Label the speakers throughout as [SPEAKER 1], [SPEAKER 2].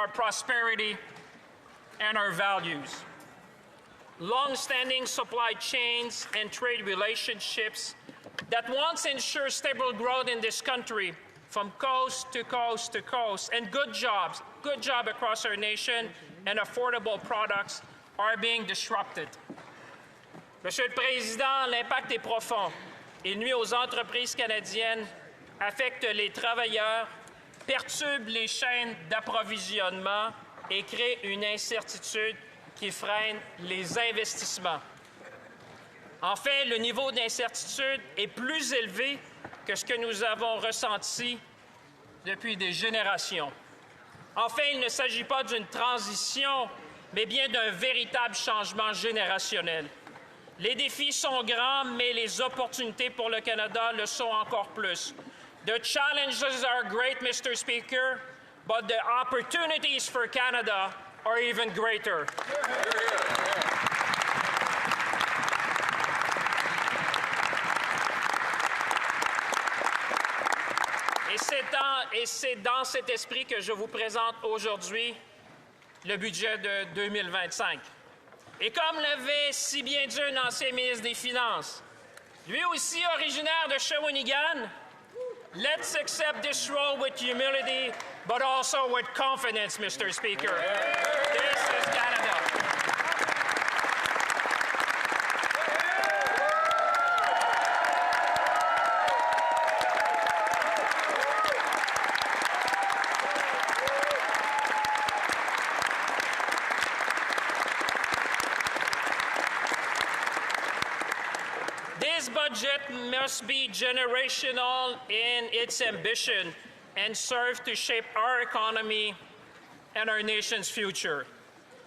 [SPEAKER 1] prosperity and our values. Long-standing supply chains and trade relationships that once ensured stable growth in this country from coast to coast to coast, and good job across our nation, and affordable products are being disrupted. Monsieur le Président, l'impact est profond. Il nuit aux entreprises canadiennes, affecte les travailleurs, perturbe les chaînes d'approvisionnement et crée une incertitude qui freine les investissements. En fait, le niveau d'incertitude est plus élevé que ce que nous avons ressenti depuis des générations. Enfin, il ne s'agit pas d'une transition, mais bien d'un véritable changement générationnel. Les défis sont grands, mais les opportunités pour le Canada le sont encore plus. The challenges are great, Mr. Speaker, but the opportunities for Canada are even greater. Et c'est dans cet esprit que je vous présente aujourd'hui le budget de 2025. Et comme l'avait si bien dit un ancien ministre des Finances, lui aussi originaire de Shawinigan, let's accept this role with humility, but also with confidence, Mr. Speaker. This is Canada. This budget must be generational in its ambition and serve to shape our economy and our nation's future.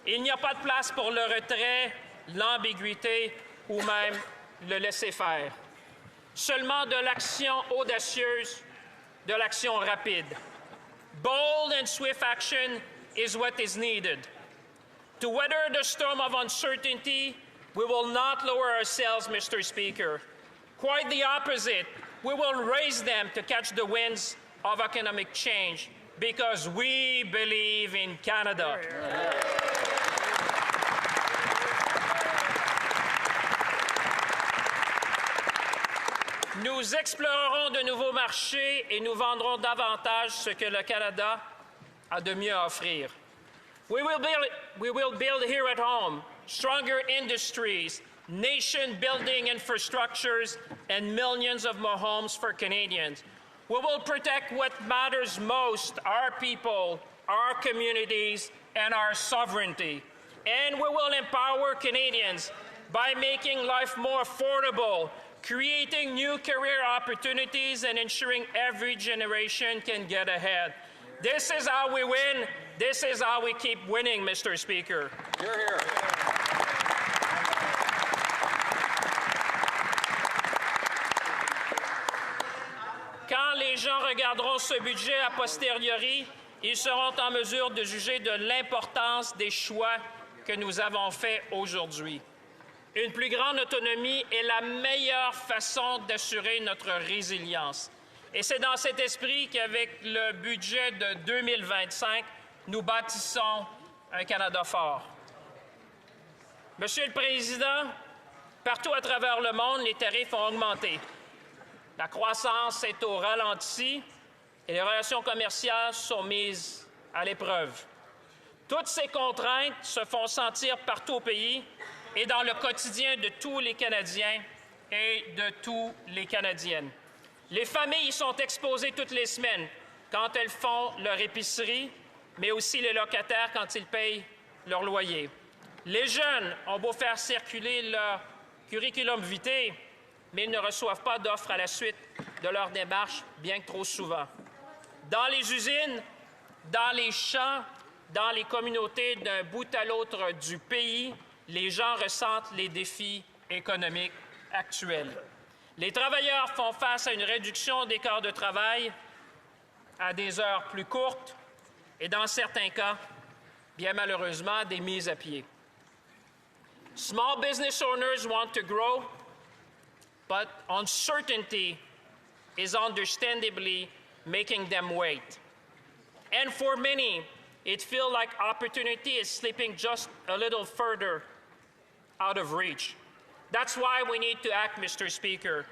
[SPEAKER 1] Il n'y a pas de place pour le retrait, l'ambiguïté ou même le laisser-faire. Seulement de l'action audacieuse, de l'action rapide. Bold and swift action is what is needed. To weather the storm of uncertainty, we will not lower ourselves, Mr. Speaker. Quite the opposite. We will raise them to catch the winds of economic change because we believe in Canada. Nous explorerons de nouveaux marchés et nous vendrons davantage ce que le Canada a de mieux à offrir. We will build here at home stronger industries, nation-building infrastructures, and millions of more homes for Canadians. We will protect what matters most, our people, our communities, and our sovereignty. And we will empower Canadians by making life more affordable, creating new career opportunities, and ensuring every generation can get ahead. This is how we win. This is how we keep winning, Mr. Speaker.
[SPEAKER 2] Hear, hear.
[SPEAKER 1] Quand les gens regarderont ce budget a posteriori, ils seront en mesure de juger de l'importance des choix que nous avons faits aujourd'hui. Une plus grande autonomie est la meilleure façon d'assurer notre résilience. Et c'est dans cet esprit qu'avec le budget de 2025, nous bâtissons un Canada fort. Monsieur le Président, partout à travers le monde, les tarifs ont augmenté. La croissance est au ralenti et les relations commerciales sont mises à l'épreuve. Toutes ces contraintes se font sentir partout au pays et dans le quotidien de tous les Canadiens et de toutes les Canadiennes. Les familles y sont exposées toutes les semaines quand elles font leur épicerie, mais aussi les locataires quand ils payent leur loyer. Les jeunes ont beau faire circuler leur curriculum vitae, mais ils ne reçoivent pas d'offres à la suite de leur démarche, bien que trop souvent. Dans les usines, dans les champs, dans les communautés d'un bout à l'autre du pays, les gens ressentent les défis économiques actuels. Les travailleurs font face à une réduction des quarts de travail, à des heures plus courtes et, dans certains cas, bien malheureusement, des mises à pied. Small business owners want to grow, but uncertainty is understandably making them wait. And for many, it feels like opportunity is slipping just a little further out of reach. That's why we need to act, Mr. Speaker.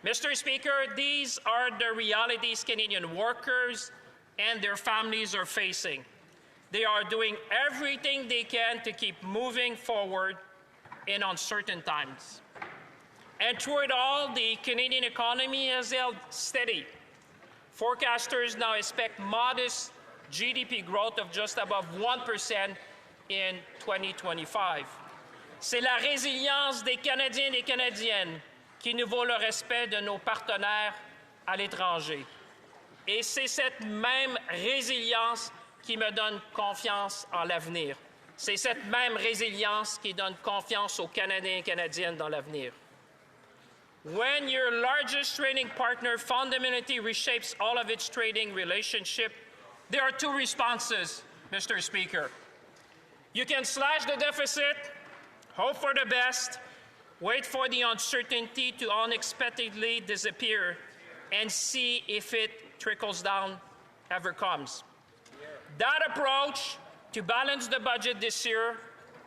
[SPEAKER 1] Mr. Speaker, these are the realities Canadian workers and their families are facing. They are doing everything they can to keep moving forward in uncertain times. And through it all, the Canadian economy has held steady. Forecasters now expect modest GDP growth of just above 1% in 2025. C'est la résilience des Canadiens et des Canadiennes qui nous vaut le respect de nos partenaires à l'étranger. Et c'est cette même résilience qui me donne confiance en l'avenir. C'est cette même résilience qui donne confiance aux Canadiens et Canadiennes dans l'avenir. When your largest trading partner fundamentally reshapes all of its trading relationship, there are two responses, Mr. Speaker. You can slash the deficit, hope for the best, wait for the uncertainty to unexpectedly disappear, and see if it trickles down, ever comes. That approach to balance the budget this year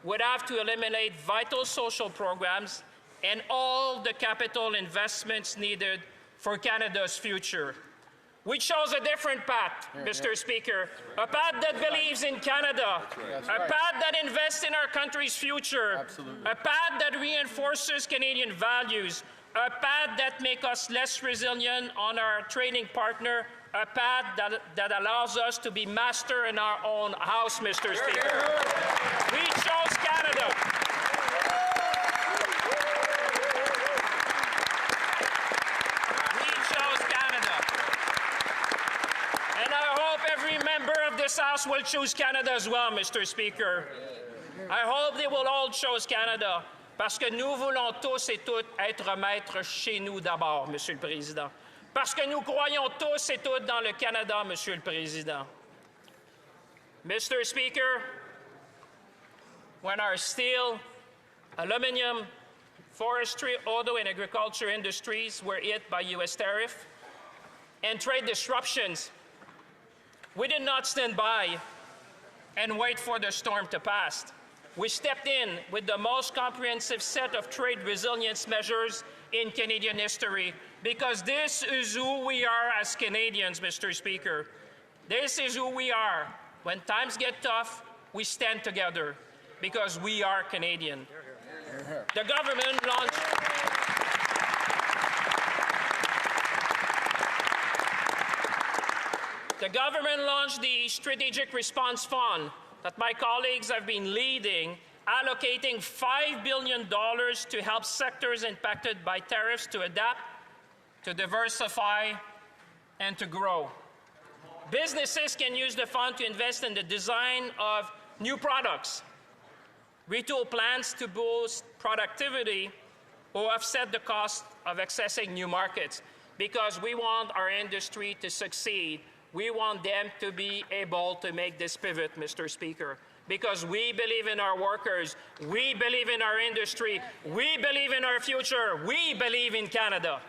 [SPEAKER 1] would have to eliminate vital social programs and all the capital investments needed for Canada's future. We chose a different path, Mr. Speaker, a path that believes in Canada, a path that invests in our country's future, a path that reinforces Canadian values, a path that makes us less resilient on our trading partner, a path that allows us to be master in our own house, Mr. Speaker. We chose Canada. We chose Canada. And I hope every member of this House will choose Canada as well, Mr. Speaker. I hope they will all choose Canada, parce que nous voulons tous et toutes être maîtres chez nous d'abord, Monsieur le Président. Parce que nous croyons tous et toutes dans le Canada, Monsieur le Président. Mr. Speaker, when our steel, aluminum, forestry, auto, and agriculture industries were hit by U.S. tariff and trade disruptions, we did not stand by and wait for the storm to pass. We stepped in with the most comprehensive set of trade resilience measures in Canadian history, because this is who we are as Canadians, Mr. Speaker. This is who we are. When times get tough, we stand together, because we are Canadian. The government launched the Strategic Response Fund that my colleagues have been leading, allocating $5 billion to help sectors impacted by tariffs to adapt, to diversify, and to grow. Businesses can use the fund to invest in the design of new products, retool plans to boost productivity, or offset the cost of accessing new markets, because we want our industry to succeed. We want them to be able to make this pivot, Mr. Speaker, because we believe in our workers, we believe in our industry, we believe in our future, we believe in Canada.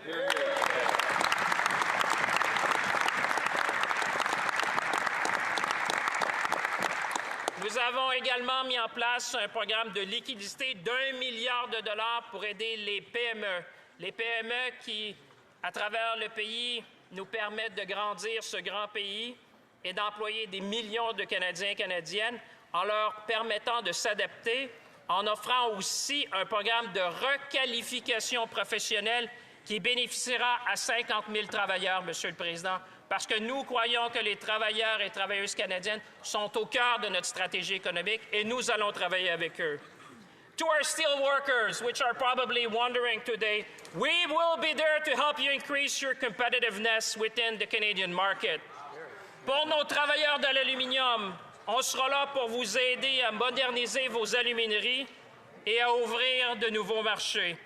[SPEAKER 1] Nous avons également mis en place un programme de liquidité d'1 milliard de dollars pour aider les PME qui, à travers le pays, nous permettent de grandir ce grand pays et d'employer des millions de Canadiens et Canadiennes en leur permettant de s'adapter, en offrant aussi un programme de requalification professionnelle qui bénéficiera à 50 000 travailleurs, Monsieur le Président, parce que nous croyons que les travailleurs et travailleuses canadiennes sont au cœur de notre stratégie économique et nous allons travailler avec eux. To our steel workers, which are probably wondering today, we will be there to help you increase your competitiveness within the Canadian market. Pour nos travailleurs de l'aluminium, on sera là pour vous aider à moderniser vos alumineries et à ouvrir de nouveaux marchés.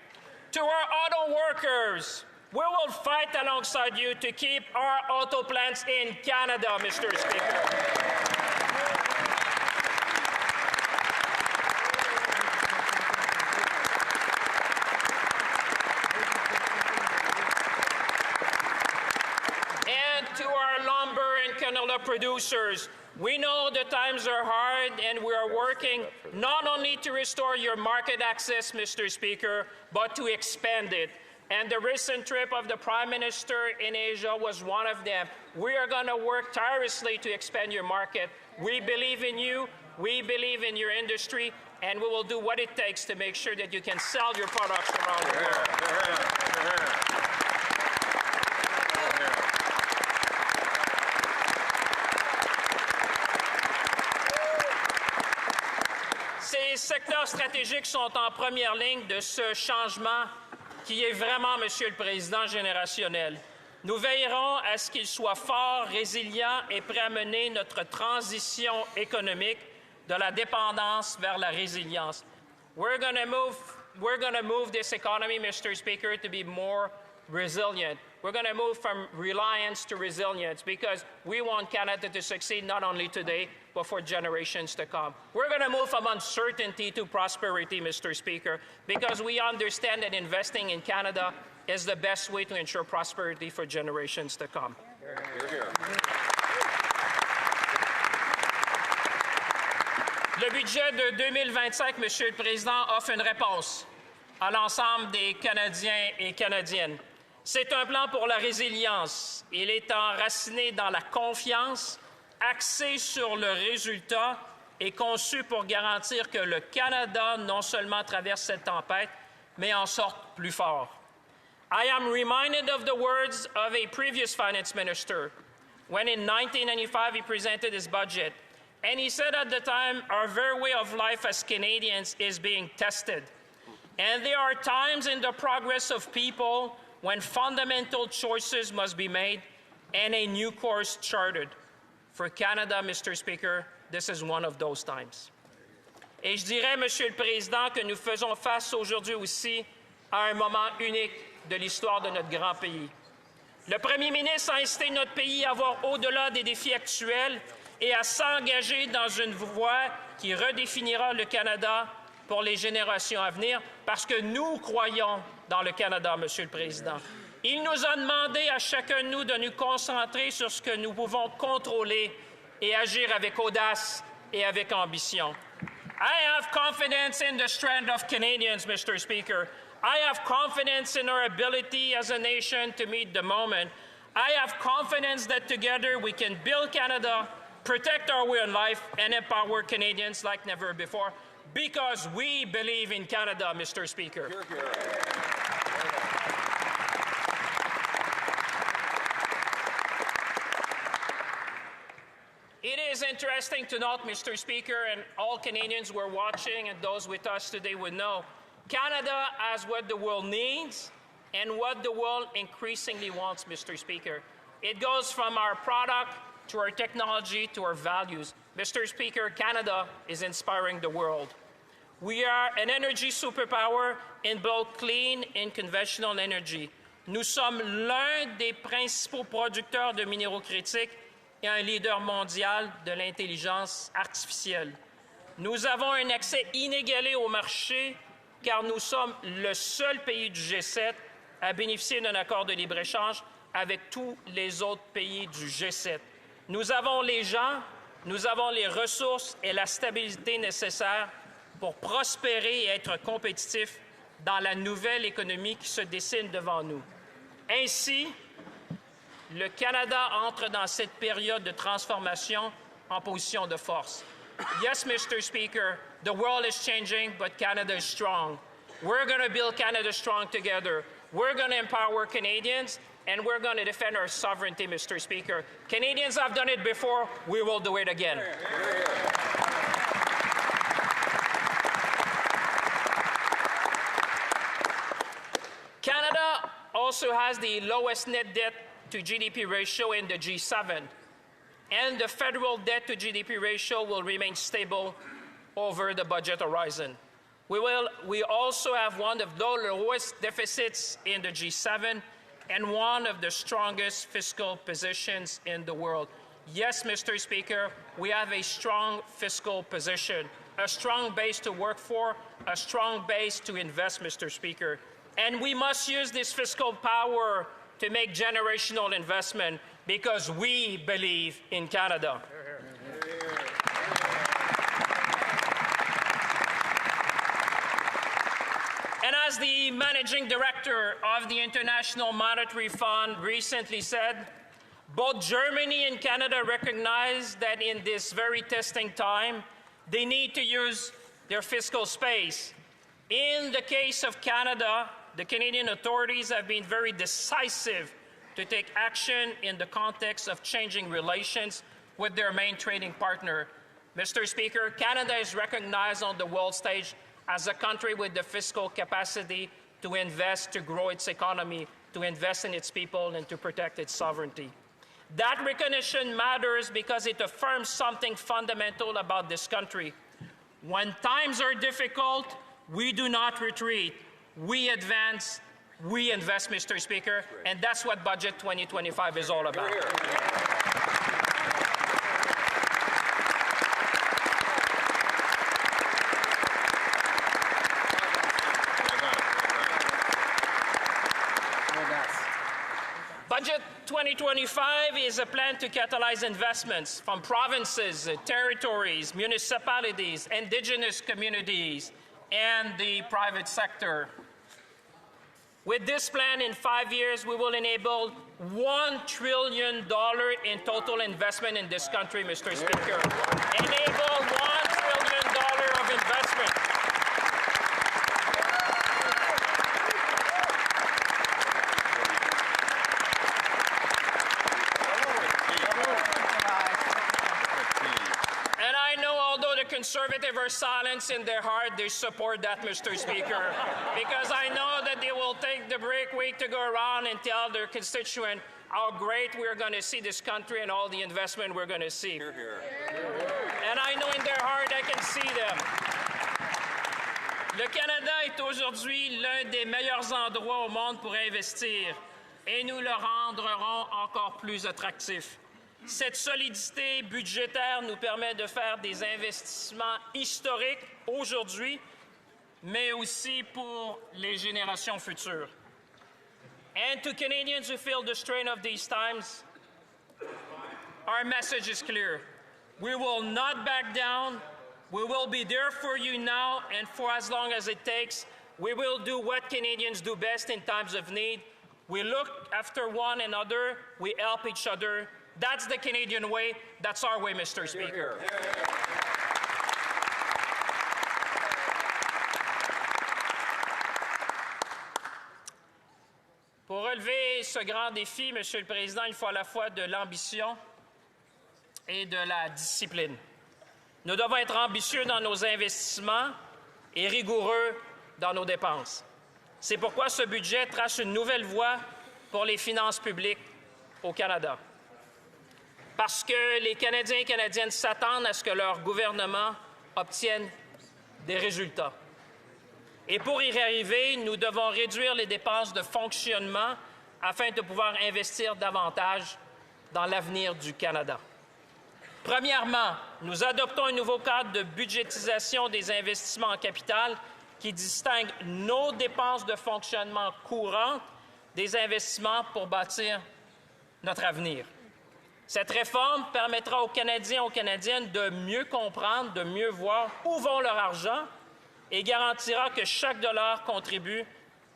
[SPEAKER 1] To our auto workers, we will fight alongside you to keep our auto plants in Canada, Mr. Speaker. To our lumber and canola producers, We know the times are hard, and we are working not only to restore your market access, Mr. Speaker, but to expand it. And the recent trip of the Prime Minister in Asia was one of them. We are going to work tirelessly to expand your market. We believe in you, we believe in your industry, and we will do what it takes to make sure that you can sell your products around the world. Ces secteurs stratégiques sont en première ligne de ce changement qui est vraiment, Monsieur le Président, générationnel. Nous veillerons à ce qu'ils soient forts, résilients et prêts à mener notre transition économique de la dépendance vers la résilience. We're going to move this economy, Mr. Speaker, to be more resilient. We're going to move from reliance to resilience because we want Canada to succeed not only today, but for generations to come. We're going to move from uncertainty to prosperity, Mr. Speaker, because we understand that investing in Canada is the best way to ensure prosperity for generations to come. Le budget de 2025, Monsieur le Président, offre une réponse à l'ensemble des Canadiens et Canadiennes. C'est un plan pour la résilience. Il est enraciné dans la confiance, axé sur le résultat et conçu pour garantir que le Canada non seulement traverse cette tempête, mais en sorte plus fort. I am reminded of the words of a previous finance minister when in 1995 he presented his budget. And he said at the time, our very way of life as Canadians is being tested. And there are times in the progress of people when fundamental choices must be made and a new course charted. For Canada, Mr. Speaker, this is one of those times. Et je dirais, Monsieur le Président, que nous faisons face aujourd'hui aussi à un moment unique de l'histoire de notre grand pays. Le Premier ministre a incité notre pays à voir au-delà des défis actuels et à s'engager dans une voie qui redéfinira le Canada pour les générations à venir, parce que nous croyons dans le Canada, Monsieur le Président. Il nous a demandé à chacun de nous de nous concentrer sur ce que nous pouvons contrôler et agir avec audace et avec ambition. I have confidence in the strength of Canadians, Mr. Speaker. I have confidence in our ability as a nation to meet the moment. I have confidence that together we can build Canada, protect our way of life, and empower Canadians like never before, because we believe in Canada, Mr. Speaker.
[SPEAKER 2] Hear, hear.
[SPEAKER 1] It is interesting to note, Mr. Speaker, and all Canadians who are watching and those with us today would know, Canada has what the world needs and what the world increasingly wants, Mr. Speaker. It goes from our product to our technology to our values. Mr. Speaker, Canada is inspiring the world. We are an energy superpower in both clean and conventional energy. Nous sommes l'un des principaux producteurs de minéraux critiques et un leader mondial de l'intelligence artificielle. Nous avons un accès inégalé au marché car nous sommes le seul pays du G7 à bénéficier d'un accord de libre-échange avec tous les autres pays du G7. Nous avons les gens, nous avons les ressources et la stabilité nécessaires pour prospérer et être compétitifs dans la nouvelle économie qui se dessine devant nous. Ainsi, le Canada entre dans cette période de transformation en position de force. Yes, Mr. Speaker, the world is changing, but Canada is strong. We're going to build Canada strong together. We're going to empower Canadians, and we're going to defend our sovereignty, Mr. Speaker. Canadians have done it before. We will do it again. Canada also has the lowest net debt to GDP ratio in the G7, and the federal debt to GDP ratio will remain stable over the budget horizon. We also have one of the lowest deficits in the G7 and one of the strongest fiscal positions in the world. Yes, Mr. Speaker, we have a strong fiscal position, a strong base to work for, a strong base to invest, Mr. Speaker. And we must use this fiscal power to make generational investment because we believe in Canada. As the managing director of the International Monetary Fund recently said, both Germany and Canada recognize that in this very testing time, they need to use their fiscal space. In the case of Canada, the Canadian authorities have been very decisive to take action in the context of changing relations with their main trading partner. Mr. Speaker, Canada is recognized on the world stage as a country with the fiscal capacity to invest, to grow its economy, to invest in its people, and to protect its sovereignty. That recognition matters because it affirms something fundamental about this country. When times are difficult, we do not retreat. We advance, we invest, Mr. Speaker, and that's what Budget 2025 is all about. Budget 2025 is a plan to catalyze investments from provinces, territories, municipalities, indigenous communities, and the private sector. With this plan, in 5 years, we will enable $1 trillion in total investment in this country, Mr. Speaker. Enable $1 trillion of investment. Conservative are silent in their heart, they support that, Mr. Speaker, because I know that they will take the break week to go around and tell their constituent how great we're going to see this country and all the investment we're going to see. Hear, hear. And I know in their heart I can see them. Le Canada est aujourd'hui l'un des meilleurs endroits au monde pour investir et nous le rendrons encore plus attractif. Cette solidité budgétaire nous permet de faire des investissements historiques aujourd'hui, mais aussi pour les générations futures. And to Canadians who feel the strain of these times, our message is clear. We will not back down. We will be there for you now and for as long as it takes. We will do what Canadians do best in times of need. We look after one another. We help each other. That's the Canadian way. That's our way, Mr. Speaker. Pour relever ce grand défi, Monsieur le Président, il faut à la fois de l'ambition et de la discipline. Nous devons être ambitieux dans nos investissements et rigoureux dans nos dépenses. C'est pourquoi ce budget trace une nouvelle voie pour les finances publiques au Canada. Parce que les Canadiens et Canadiennes s'attendent à ce que leur gouvernement obtienne des résultats. Et pour y arriver, nous devons réduire les dépenses de fonctionnement afin de pouvoir investir davantage dans l'avenir du Canada. Premièrement, nous adoptons un nouveau cadre de budgétisation des investissements en capital qui distingue nos dépenses de fonctionnement courantes des investissements pour bâtir notre avenir. Cette réforme permettra aux Canadiens et aux Canadiennes de mieux comprendre, de mieux voir où vont leur argent et garantira que chaque dollar contribue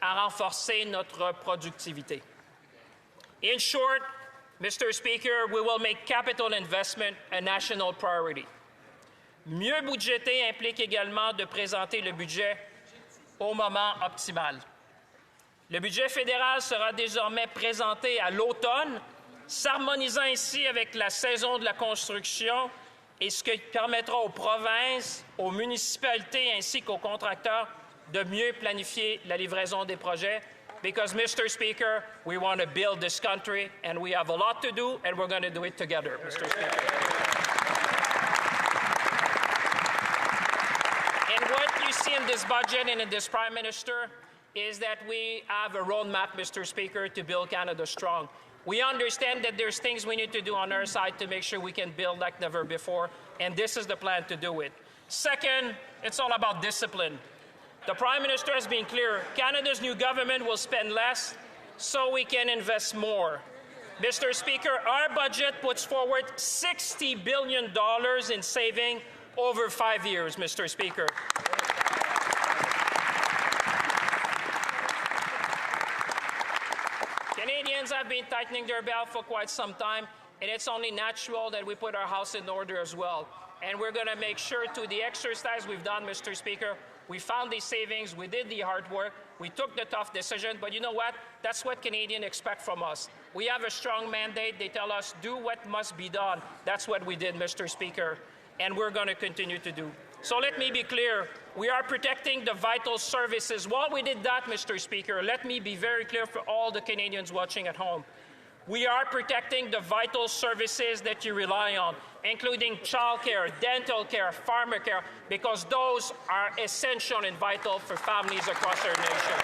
[SPEAKER 1] à renforcer notre productivité. In short, Mr. Speaker, we will make capital investment a national priority. Mieux budgéter implique également de présenter le budget au moment optimal. Le budget fédéral sera désormais présenté à l'automne, s'harmonisant ainsi avec la saison de la construction et ce qui permettra aux provinces, aux municipalités ainsi qu'aux contracteurs de mieux planifier la livraison des projets. Because, Mr. Speaker, we want to build this country and we have a lot to do and we're going to do it together, Mr. Speaker. And what you see in this budget and in this Prime Minister is that we have a roadmap, Mr. Speaker, to build Canada strong. We understand that there's things we need to do on our side to make sure we can build like never before, and this is the plan to do it. Second, it's all about discipline. The Prime Minister has been clear. Canada's new government will spend less so we can invest more. Mr. Speaker, our budget puts forward $60 billion in saving over 5 years, Mr. Speaker. Canadians have been tightening their belt for quite some time, and it's only natural that we put our house in order as well. And we're going to make sure to the exercise we've done, Mr. Speaker, we found these savings, we did the hard work, we took the tough decision, but you know what? That's what Canadians expect from us. We have a strong mandate. They tell us, do what must be done. That's what we did, Mr. Speaker, and we're going to continue to do. So let me be clear. We are protecting the vital services. While we did that, Mr. Speaker, let me be very clear for all the Canadians watching at home. We are protecting the vital services that you rely on, including childcare, dental care, farmer care, because those are essential and vital for families across our nation.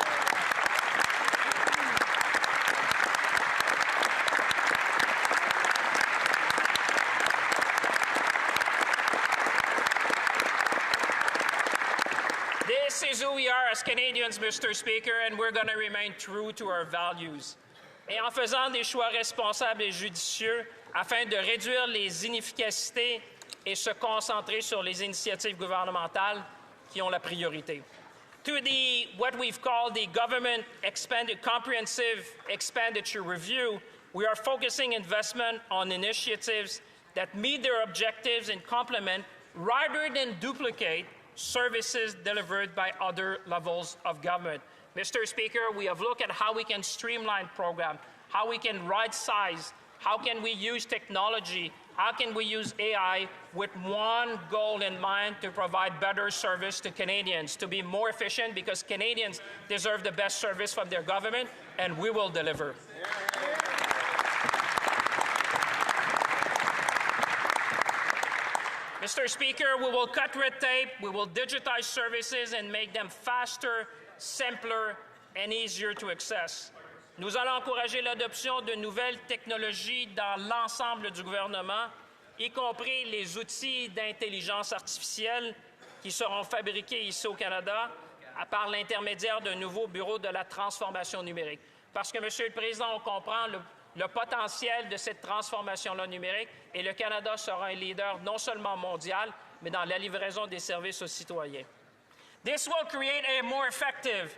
[SPEAKER 1] This is who we are as Canadians, Mr. Speaker, and we're going to remain true to our values. Et en faisant des choix responsables et judicieux afin de réduire les inefficacités et se concentrer sur les initiatives gouvernementales qui ont la priorité. To the what we've called the Government Comprehensive Expenditure Review, we are focusing investment on initiatives that meet their objectives and complement rather than duplicate services delivered by other levels of government. Mr. Speaker, we have looked at how we can streamline programs, how we can right-size, how can we use technology, how can we use AI with one goal in mind to provide better service to Canadians, to be more efficient because Canadians deserve the best service from their government, and we will deliver. Mr. Speaker, we will cut red tape, we will digitize services and make them faster, simpler and easier to access. Nous allons encourager l'adoption de nouvelles technologies dans l'ensemble du gouvernement, y compris les outils d'intelligence artificielle qui seront fabriqués ici au Canada par l'intermédiaire d'un nouveau bureau de la transformation numérique. Parce que, Monsieur le Président, on comprend le potentiel de cette transformation-là numérique et le Canada sera un leader non seulement mondial, mais dans la livraison des services aux citoyens. This will create a more effective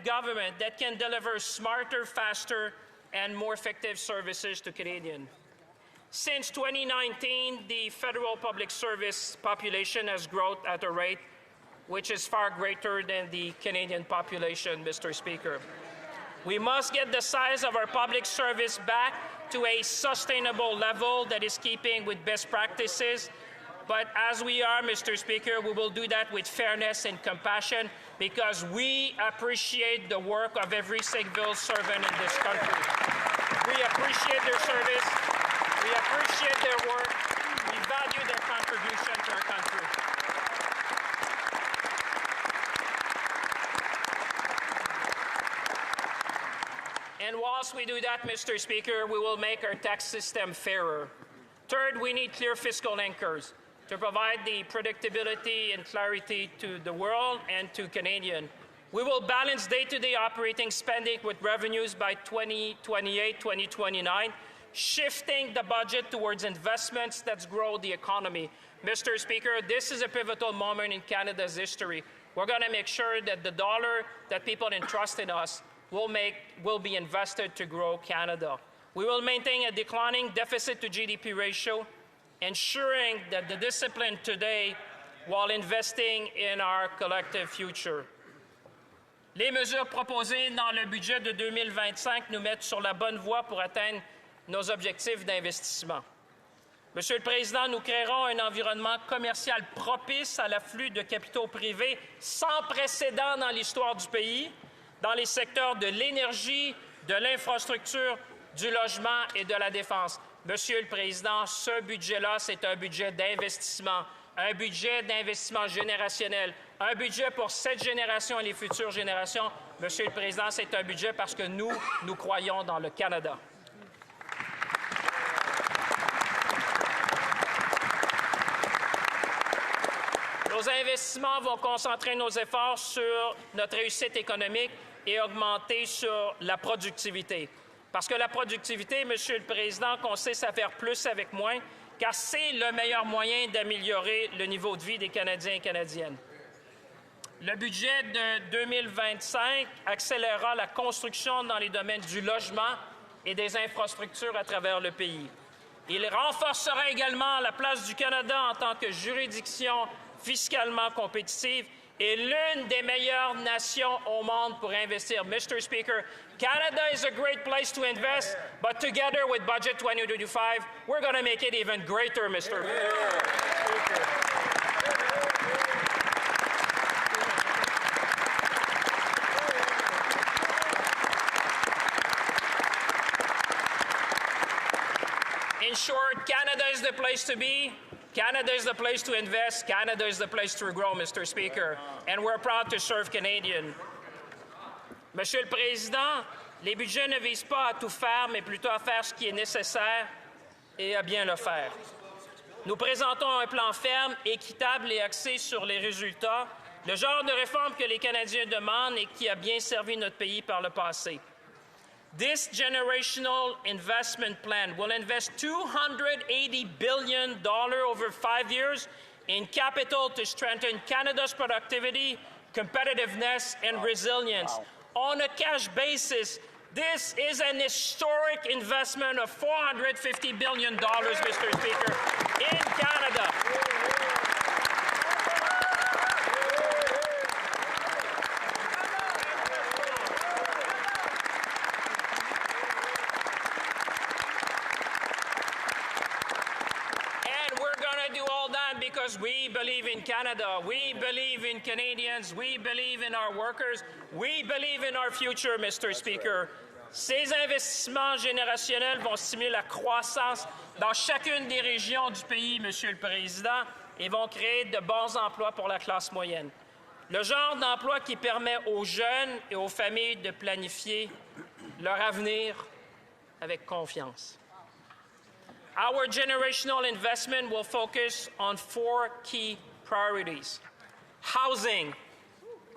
[SPEAKER 1] government that can deliver smarter, faster, and more effective services to Canadians. Since 2019, the federal public service population has grown at a rate which is far greater than the Canadian population, Mr. Speaker. We must get the size of our public service back to a sustainable level that is keeping with best practices. But as we are, Mr. Speaker, we will do that with fairness and compassion because we appreciate the work of every civil servant in this country. We appreciate their service. We appreciate their work. We value their contribution to our country. And whilst we do that, Mr. Speaker, we will make our tax system fairer. Third, we need clear fiscal anchors to provide the predictability and clarity to the world and to Canadians. We will balance day-to-day operating spending with revenues by 2028, 2029, shifting the budget towards investments that grow the economy. Mr. Speaker, this is a pivotal moment in Canada's history. We're going to make sure that the dollar that people entrust in us will be invested to grow Canada. We will maintain a declining deficit to GDP ratio, ensuring that the discipline today while investing in our collective future. Les mesures proposées dans le budget de 2025 nous mettent sur la bonne voie pour atteindre nos objectifs d'investissement. Monsieur le Président, nous créerons un environnement commercial propice à l'afflux de capitaux privés sans précédent dans l'histoire du pays, dans les secteurs de l'énergie, de l'infrastructure, du logement et de la défense. Monsieur le Président, ce budget-là, c'est un budget d'investissement générationnel, un budget pour cette génération et les futures générations. Monsieur le Président, c'est un budget parce que nous croyons dans le Canada. Nos investissements vont concentrer nos efforts sur notre réussite économique et augmenter sur la productivité. Parce que la productivité, Monsieur le Président, consiste à faire plus avec moins, car c'est le meilleur moyen d'améliorer le niveau de vie des Canadiens et Canadiennes. Le budget de 2025 accélérera la construction dans les domaines du logement et des infrastructures à travers le pays. Il renforcera également la place du Canada en tant que juridiction fiscalement compétitive et l'une des meilleures nations au monde pour investir. Mr. Speaker, Canada is a great place to invest, but together with Budget 2025, we're going to make it even greater, Mr. Speaker. In short, Canada is the place to be. Canada is the place to invest. Canada is the place to grow, Mr. Speaker. And we're proud to serve Canadians. Monsieur le Président, les budgets ne visent pas à tout faire, mais plutôt à faire ce qui est nécessaire et à bien le faire. Nous présentons un plan ferme, équitable et axé sur les résultats, le genre de réforme que les Canadiens demandent et qui a bien servi notre pays par le passé. This generational investment plan will invest $280 billion over 5 years in capital to strengthen Canada's productivity, competitiveness, and resilience. Wow. On a cash basis, this is an historic investment of $450 billion, Mr. Speaker, in Canada. Because we believe in Canada, we believe in Canadians, we believe in our workers, we believe in our future, Mr. Speaker. Ces investissements générationnels vont stimuler la croissance dans chacune des régions du pays, Monsieur le Président, et vont créer de bons emplois pour la classe moyenne. Le genre d'emploi qui permet aux jeunes et aux familles de planifier leur avenir avec confiance. Our generational investment will focus on 4 key priorities. Housing,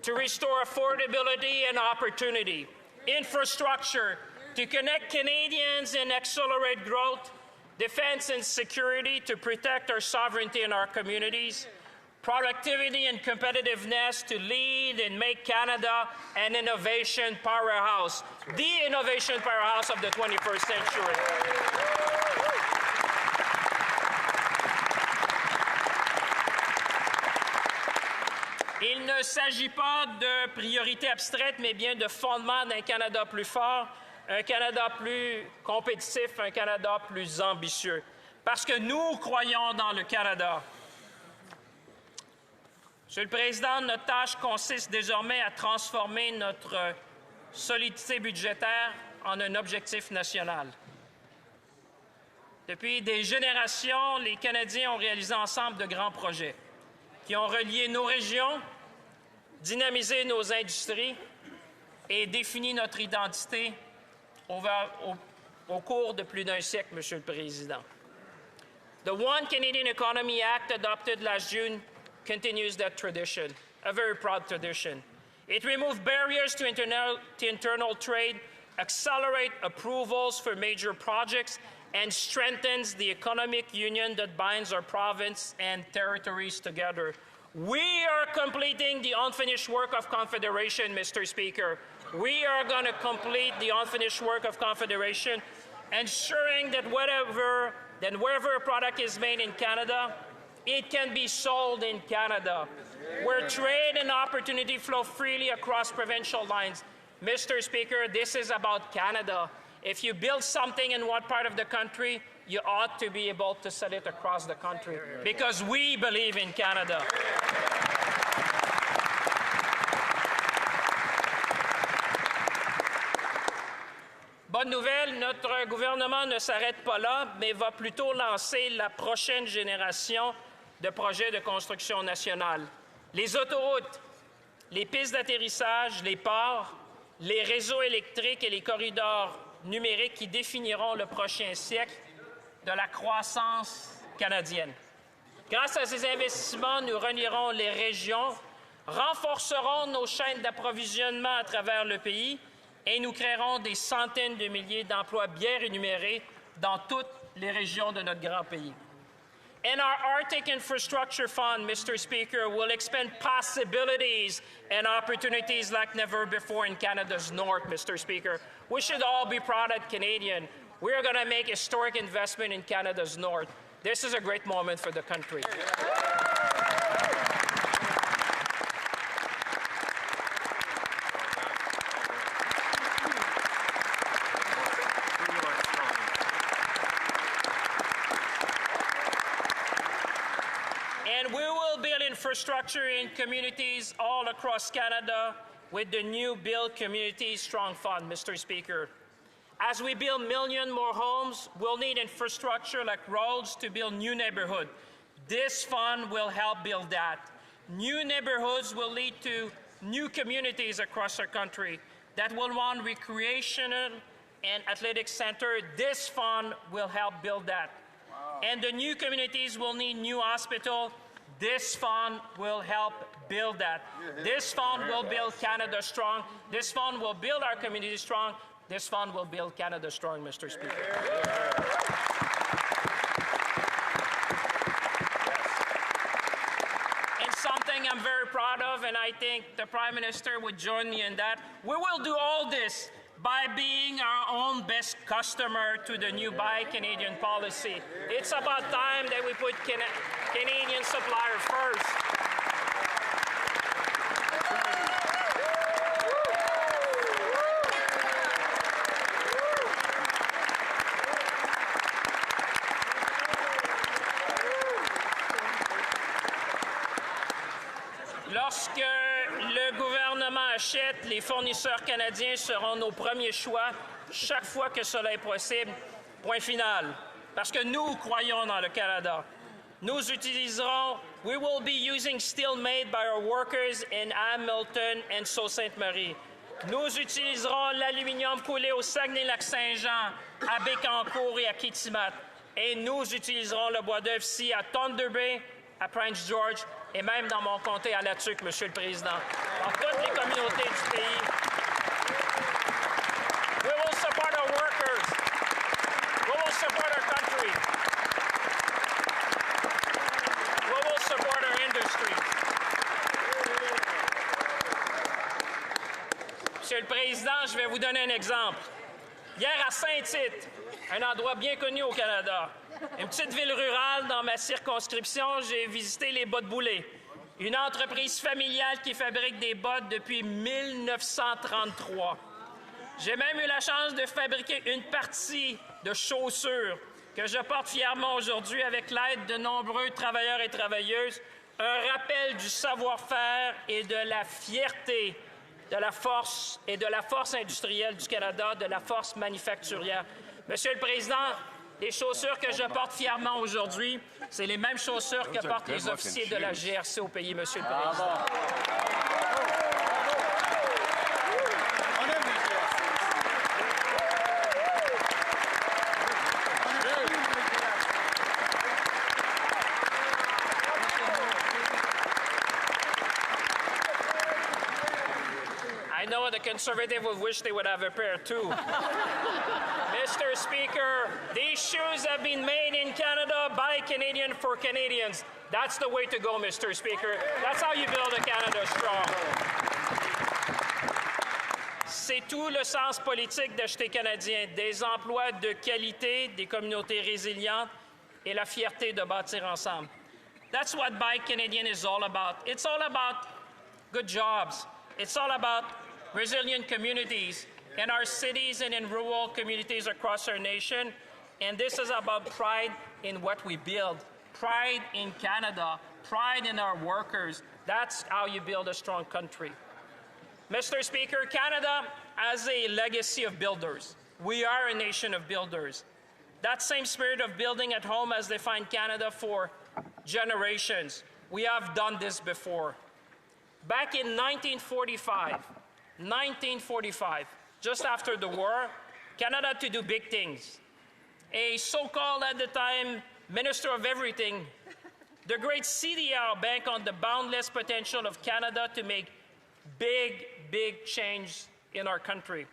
[SPEAKER 1] to restore affordability and opportunity. Infrastructure, to connect Canadians and accelerate growth. Defense and security, to protect our sovereignty and our communities. Productivity and competitiveness, to lead and make Canada an innovation powerhouse. The innovation powerhouse of the 21st century. Il ne s'agit pas de priorités abstraites, mais bien de fondements d'un Canada plus fort, un Canada plus compétitif, un Canada plus ambitieux. Parce que nous croyons dans le Canada. Monsieur le Président, notre tâche consiste désormais à transformer notre solidité budgétaire en un objectif national. Depuis des générations, les Canadiens ont réalisé ensemble de grands projets qui ont relié nos régions, dynamisé nos industries et défini notre identité au cours de plus d'un siècle, Monsieur le Président. The One Canadian Economy Act adopted last June continues that tradition, a very proud tradition. It removed barriers to internal trade, accelerate approvals for major projects, and strengthens the economic union that binds our province and territories together. We are completing the unfinished work of Confederation, Mr. Speaker. We are going to complete the unfinished work of Confederation, ensuring that wherever a product is made in Canada, it can be sold in Canada, where trade and opportunity flow freely across provincial lines. Mr. Speaker, this is about Canada. If you build something in one part of the country, you ought to be able to sell it across the country, because we believe in Canada. Bonne nouvelle, notre gouvernement ne s'arrête pas là, mais va plutôt lancer la prochaine génération de projets de construction nationale. Les autoroutes, les pistes d'atterrissage, les ports, les réseaux électriques et les corridors numériques qui définiront le prochain siècle de la croissance canadienne. Grâce à ces investissements, nous renierons les régions, renforcerons nos chaînes d'approvisionnement à travers le pays et nous créerons des centaines de milliers d'emplois bien rémunérés dans toutes les régions de notre grand pays. And our Arctic Infrastructure Fund, Mr. Speaker, will expand possibilities and opportunities like never before in Canada's north, Mr. Speaker. We should all be proud as Canadians. We're going to make historic investment in Canada's north. This is a great moment for the country. And we will build infrastructure in communities all across Canada with the new Build Communities Strong Fund, Mr. Speaker. As we build million more homes, we'll need infrastructure like roads to build new neighborhoods. This fund will help build that. New neighborhoods will lead to new communities across our country that will want recreational and athletic center. This fund will help build that. Wow. And the new communities will need new hospital. This fund will help build that. This fund will build Canada strong. This fund will build our community strong. This fund will build Canada strong, Mr. Speaker. And something I'm very proud of, and I think the Prime Minister would join me in that, we will do all this by being our own best customer to the new Buy Canadian policy. It's about time that we put Canadian supplier first. Lorsque le gouvernement achète, les fournisseurs canadiens seront nos premiers choix chaque fois que cela est possible. Point final. Parce que nous croyons dans le Canada. Nous utiliserons, we will be using steel made by our workers in Hamilton and Sault Ste. Marie. Nous utiliserons l'aluminium coulé au Saguenay-Lac-Saint-Jean, à Bécancour et à Kitimat. Et nous utiliserons le bois d'œuvre ici à Thunder Bay, à Prince George et même dans mon comté à Latuc, Monsieur le Président. Dans toutes les communautés du pays. We will support our workers. We will support our country. We will support our industry. Monsieur le Président, je vais vous donner un exemple. Hier à Saint-Tite, un endroit bien connu au Canada, une petite ville rurale dans ma circonscription, j'ai visité les Bottes Boulay, une entreprise familiale qui fabrique des bottes depuis 1933. J'ai même eu la chance de fabriquer une partie de chaussures que je porte fièrement aujourd'hui avec l'aide de nombreux travailleurs et travailleuses, un rappel du savoir-faire et de la fierté de la force industrielle du Canada, de la force manufacturière. Monsieur le Président, les chaussures que je porte fièrement aujourd'hui, c'est les mêmes chaussures que portent les officiers de la GRC au pays, Monsieur le Président. I know the Conservative would wish they would have a pair too. Mr. Speaker, these shoes have been made in Canada by Canadians for Canadians. That's the way to go, Mr. Speaker. That's how you build a Canada strong. C'est tout le sens politique d'Acheter canadien, des emplois de qualité, des communautés résilientes et la fierté de bâtir ensemble. That's what Buy Canadian is all about. It's all about good jobs. It's all about resilient communities in our cities and in rural communities across our nation. And this is about pride in what we build, pride in Canada, pride in our workers. That's how you build a strong country. Mr. Speaker, Canada has a legacy of builders. We are a nation of builders. That same spirit of building at home has defined Canada for generations. We have done this before. Back in 1945, just after the war, Canada had to do big things. A so-called, at the time, Minister of Everything, the great CDR banked on the boundless potential of Canada to make big change in our country.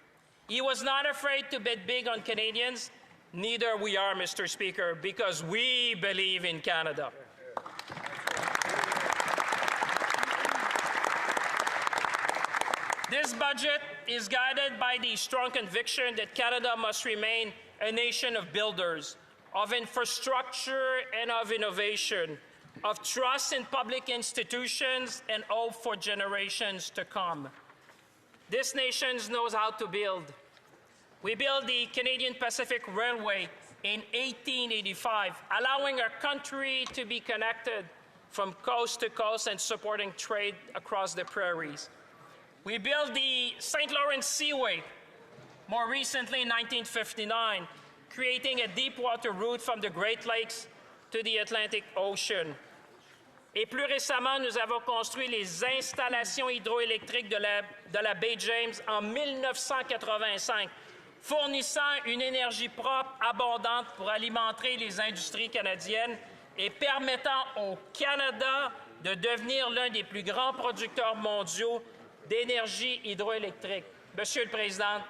[SPEAKER 1] He was not afraid to bet big on Canadians, Neither we are, Mr. Speaker, because we believe in Canada. This budget is guided by the strong conviction that Canada must remain a nation of builders, of infrastructure and of innovation, of trust in public institutions and hope for generations to come. This nation knows how to build. We built the Canadian Pacific Railway in 1885, allowing our country to be connected from coast to coast and supporting trade across the prairies. We built the St. Lawrence Seaway, more recently in 1959, creating a deep water route from the Great Lakes to the Atlantic Ocean. Et plus récemment, nous avons construit les installations hydroélectriques de la baie James en 1985, fournissant une énergie propre, abondante pour alimenter les industries canadiennes et permettant au Canada de devenir l'un des plus grands producteurs mondiaux d'énergie hydroélectrique. Monsieur le Président,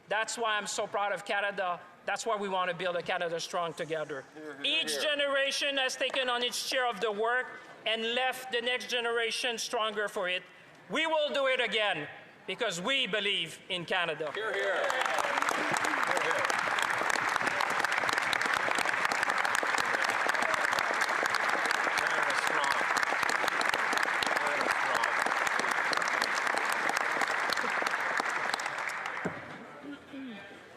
[SPEAKER 1] that's why I'm so proud of Canada. That's why we want to build a Canada strong together. Each generation has taken on its share of the work and left the next generation stronger for it. We will do it again because we believe in Canada.
[SPEAKER 2] Hear, hear. Hear, hear.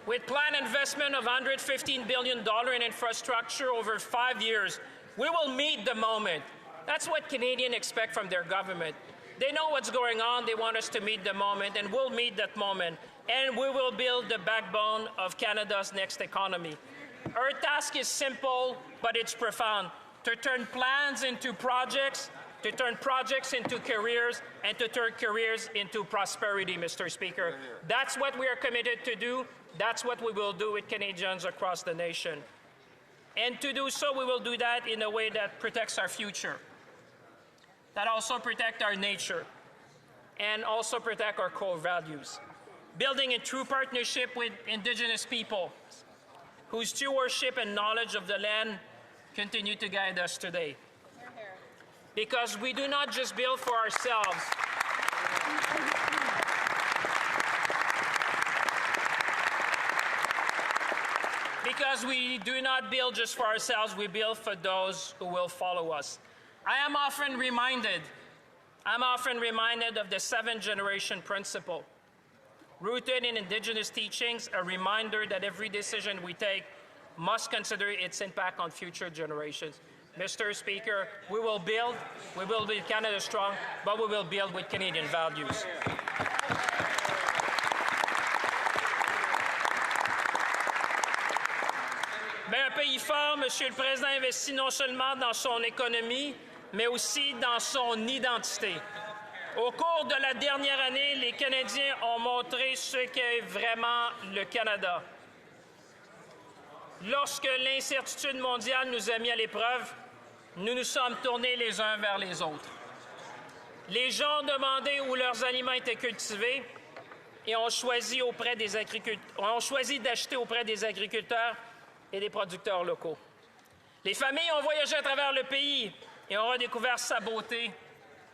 [SPEAKER 1] With planned investment of $115 billion in infrastructure over 5 years, we will meet the moment. That's what Canadians expect from their government. They know what's going on. They want us to meet the moment, and we'll meet that moment. And we will build the backbone of Canada's next economy. Our task is simple, but it's profound. To turn plans into projects, to turn projects into careers, and to turn careers into prosperity, Mr. Speaker. That's what we are committed to do. That's what we will do with Canadians across the nation. And to do so, we will do that in a way that protects our future, that also protects our nature, and also protect our core values. Building a true partnership with Indigenous people whose stewardship and knowledge of the land continue to guide us today. Because we do not just build for ourselves. Because we do not build just for ourselves, we build for those who will follow us. I'm often reminded of the 7th-generation principle. Rooted in Indigenous teachings, a reminder that every decision we take must consider its impact on future generations. Mr. Speaker, we will build Canada strong, but we will build with Canadian values. Mais un pays fort, Monsieur le Président, investit non seulement dans son économie, mais aussi dans son identité. Au cours de la dernière année, les Canadiens ont montré ce qu'est vraiment le Canada. Lorsque l'incertitude mondiale nous a mis à l'épreuve, nous nous sommes tournés les uns vers les autres. Les gens ont demandé où leurs aliments étaient cultivés et ont choisi d'acheter auprès des agriculteurs et des producteurs locaux. Les familles ont voyagé à travers le pays et ont redécouvert sa beauté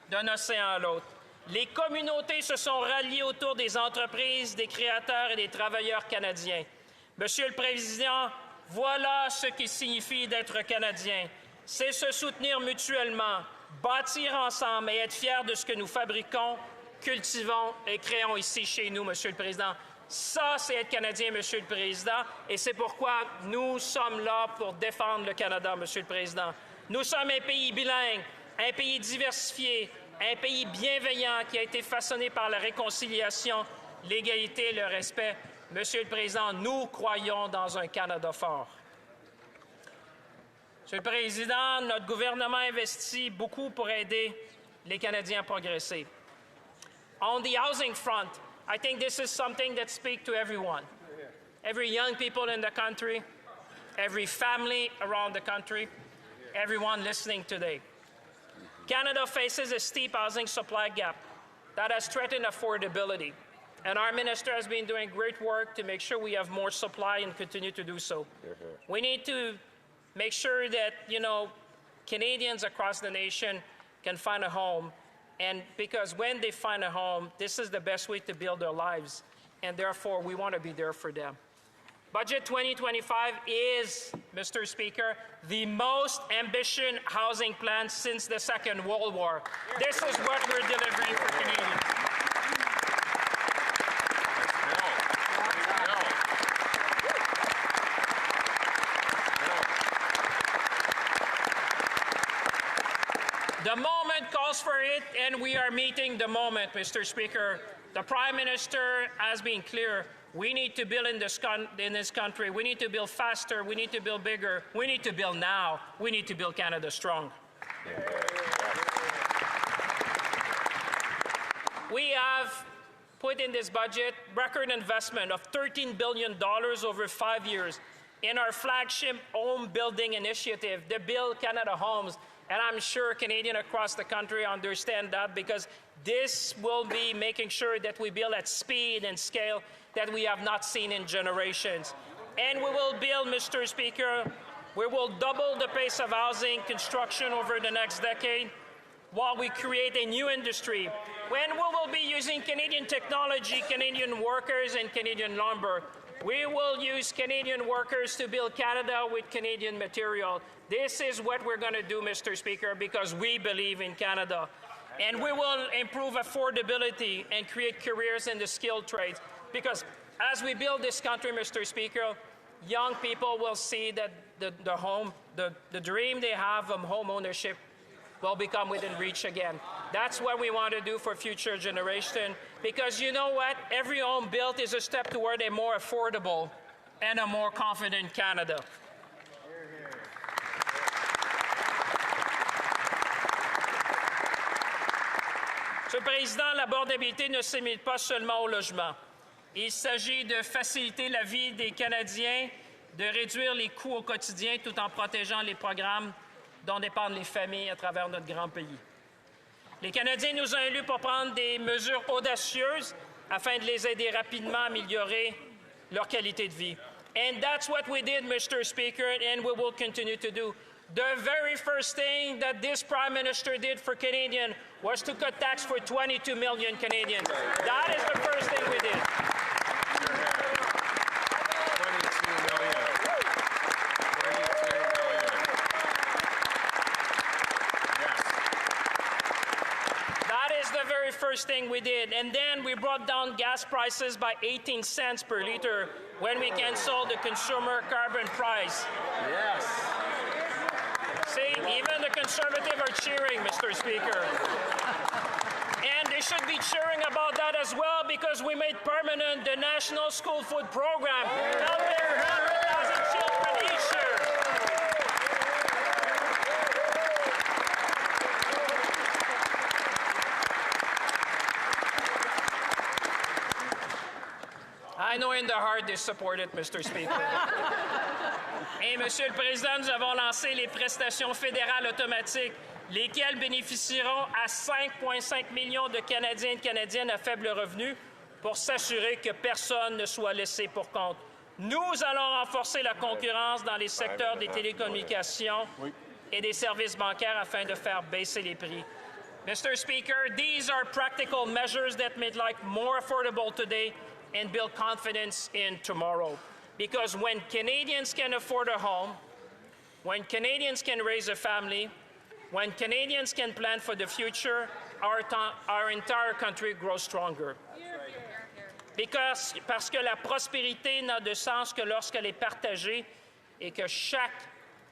[SPEAKER 1] d'un océan à l'autre. Les communautés se sont ralliées autour des entreprises, des créateurs et des travailleurs canadiens. Monsieur le Président, voilà ce qui signifie d'être Canadien. C'est se soutenir mutuellement, bâtir ensemble et être fiers de ce que nous fabriquons, cultivons et créons ici chez nous, Monsieur le Président. Ça, c'est être Canadien, Monsieur le Président, et c'est pourquoi nous sommes là pour défendre le Canada, Monsieur le Président. Nous sommes un pays bilingue, un pays diversifié, un pays bienveillant qui a été façonné par la réconciliation, l'égalité et le respect. Monsieur le Président, nous croyons dans un Canada fort. Monsieur le Président, notre gouvernement investit beaucoup pour aider les Canadiens à progresser. On the housing front, I think this is something that speaks to everyone. Every young people in the country, every family around the country, everyone listening today. Canada faces a steep housing supply gap that has threatened affordability. And our minister has been doing great work to make sure we have more supply and continue to do so. We need to make sure that, Canadians across the nation can find a home. And because when they find a home, this is the best way to build their lives. And therefore, we want to be there for them. Budget 2025 is, Mr. Speaker, the most ambitious housing plan since the Second World War. This is what we're delivering for Canadians. The moment calls for it, and we are meeting the moment, Mr. Speaker. The Prime Minister has been clear. We need to build in this country. We need to build faster. We need to build bigger. We need to build now. We need to build Canada strong. We have put in this budget record investment of $13 billion over 5 years in our flagship home building initiative, the Build Canada Homes. And I'm sure Canadians across the country understand that, because this will be making sure that we build at speed and scale that we have not seen in generations. And we will build, Mr. Speaker, we will double the pace of housing construction over the next decade while we create a new industry. When we will be using Canadian technology, Canadian workers, and Canadian lumber. We will use Canadian workers to build Canada with Canadian material. This is what we're going to do, Mr. Speaker, because we believe in Canada. And we will improve affordability and create careers in the skilled trades. Because as we build this country, Mr. Speaker, young people will see that the dream they have of home ownership will become within reach again. That's what we want to do for future generation. Because you know what? Every home built is a step toward a more affordable and a more confident Canada. Monsieur le Président, l'abordabilité ne se limite pas seulement au logement. Il s'agit de faciliter la vie des Canadiens, de réduire les coûts au quotidien tout en protégeant les programmes dont dépendent les familles à travers notre grand pays. Les Canadiens nous ont élus pour prendre des mesures audacieuses afin de les aider rapidement à améliorer leur qualité de vie. And that's what we did, Mr. Speaker, and we will continue to do. The very first thing that this Prime Minister did for Canadians was to cut tax for 22 million Canadians. That is the first thing we did.
[SPEAKER 2] 22 million. 22 million. Yes.
[SPEAKER 1] That is the very first thing we did. And then we brought down gas prices by 18 cents per liter when we canceled the consumer carbon price.
[SPEAKER 2] Yes.
[SPEAKER 1] See, even the Conservatives are cheering, Mr. Speaker. And they should be cheering about that as well, because we made permanent the National School Food Program, helping 100,000 children each year. I know in the heart they support it, Mr. Speaker. Et, Monsieur le Président, nous avons lancé les prestations fédérales automatiques, lesquelles bénéficieront à 5,5 millions de Canadiens et de Canadiennes à faible revenu pour s'assurer que personne ne soit laissé pour compte. Nous allons renforcer la concurrence dans les secteurs des télécommunications et des services bancaires afin de faire baisser les prix. Mr. Speaker, these are practical measures that make life more affordable today and build confidence in tomorrow. Because when Canadians can afford a home, when Canadians can raise a family, when Canadians can plan for the future, our entire country grows stronger. Parce que la prospérité n'a de sens que lorsqu'elle est partagée et que chaque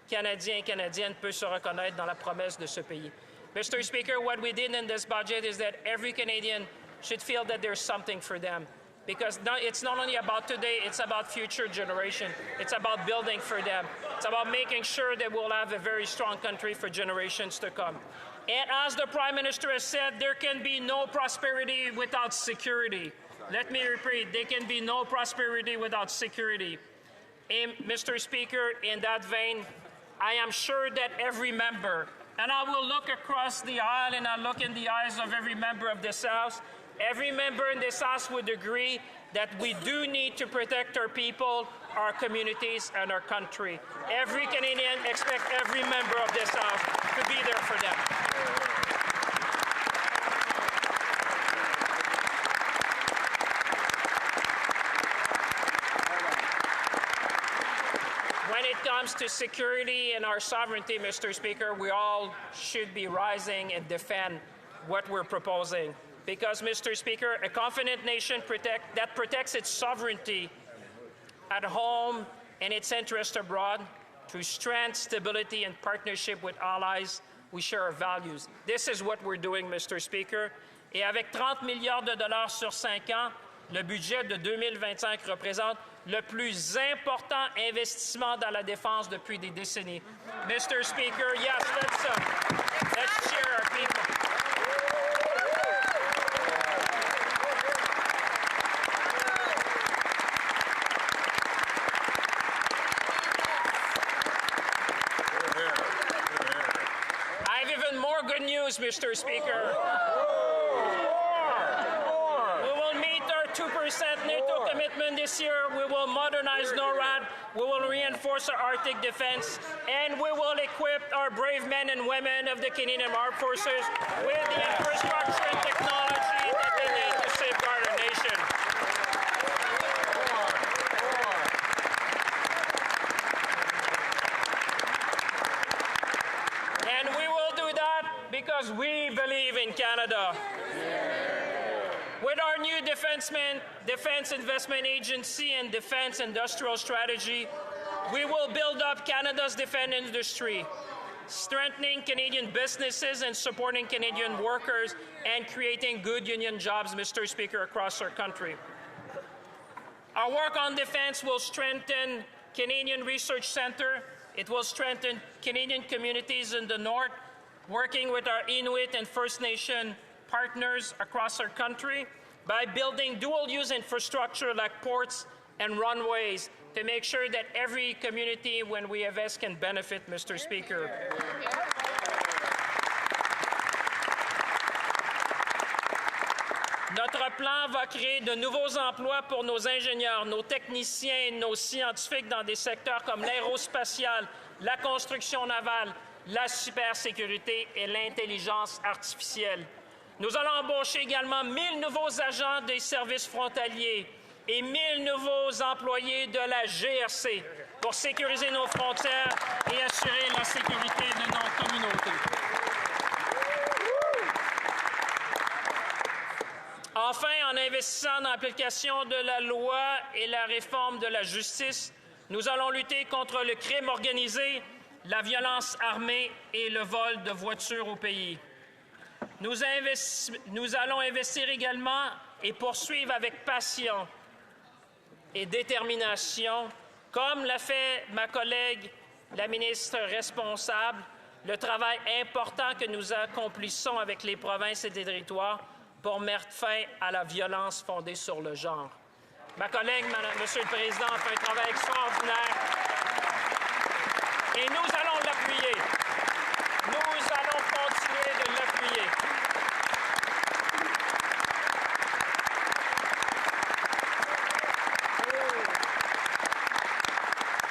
[SPEAKER 1] Canadien et Canadienne peut se reconnaître dans la promesse de ce pays. Mr. Speaker, what we did in this budget is that every Canadian should feel that there's something for them. Because it's not only about today, it's about future generation. It's about building for them. It's about making sure that we'll have a very strong country for generations to come. And as the Prime Minister has said, there can be no prosperity without security. Let me repeat, there can be no prosperity without security. And Mr. Speaker, in that vein, I am sure that every member, and I will look across the aisle and I look in the eyes of every member of this House, Every member in this House would agree that we do need to protect our people, our communities, and our country. Every Canadian expects every member of this House to be there for them. When it comes to security and our sovereignty, Mr. Speaker, we all should be rising and defend what we're proposing. Because, Mr. Speaker, a confident nation that protects its sovereignty at home and its interests abroad through strength, stability, and partnership with allies, we share our values. This is what we're doing, Mr. Speaker. Et avec 30 milliards de dollars sur 5 ans, le budget de 2025 représente le plus important investissement dans la défense depuis des décennies. Mr. Speaker, yes, let's cheer our people. I have even more good news, Mr. Speaker. We will meet our 2% NATO commitment this year. We will modernize NORAD. We will reinforce our Arctic defense. And we will equip our brave men and women of the Canadian Armed Forces with the infrastructure and technology that they need to safeguard our nation. And we will do that because we believe in Canada. With our new Defense Investment Agency and Defense Industrial Strategy, we will build up Canada's defense industry, strengthening Canadian businesses and supporting Canadian workers and creating good union jobs, Mr. Speaker, across our country. Our work on defense will strengthen Canadian Research Centre. It will strengthen Canadian communities in the North, working with our Inuit and First Nation partners across our country by building dual-use infrastructure like ports and runways to make sure that every community, when we invest, can benefit, Mr. Speaker. Notre plan va créer de nouveaux emplois pour nos ingénieurs, nos techniciens et nos scientifiques dans des secteurs comme l'aérospatial, la construction navale, la cybersécurité et l'intelligence artificielle. Nous allons embaucher également 1000 nouveaux agents des services frontaliers et 1000 nouveaux employés de la GRC pour sécuriser nos frontières et assurer la sécurité de nos communautés. Enfin, en investissant dans l'application de la loi et la réforme de la justice, nous allons lutter contre le crime organisé, la violence armée et le vol de voitures au pays. Nous allons investir également et poursuivre avec passion et détermination, comme l'a fait ma collègue, la ministre responsable, le travail important que nous accomplissons avec les provinces et les territoires pour mettre fin à la violence fondée sur le genre. Ma collègue, Monsieur le Président, a fait un travail extraordinaire et nous allons l'appuyer. Nous allons continuer de l'appuyer.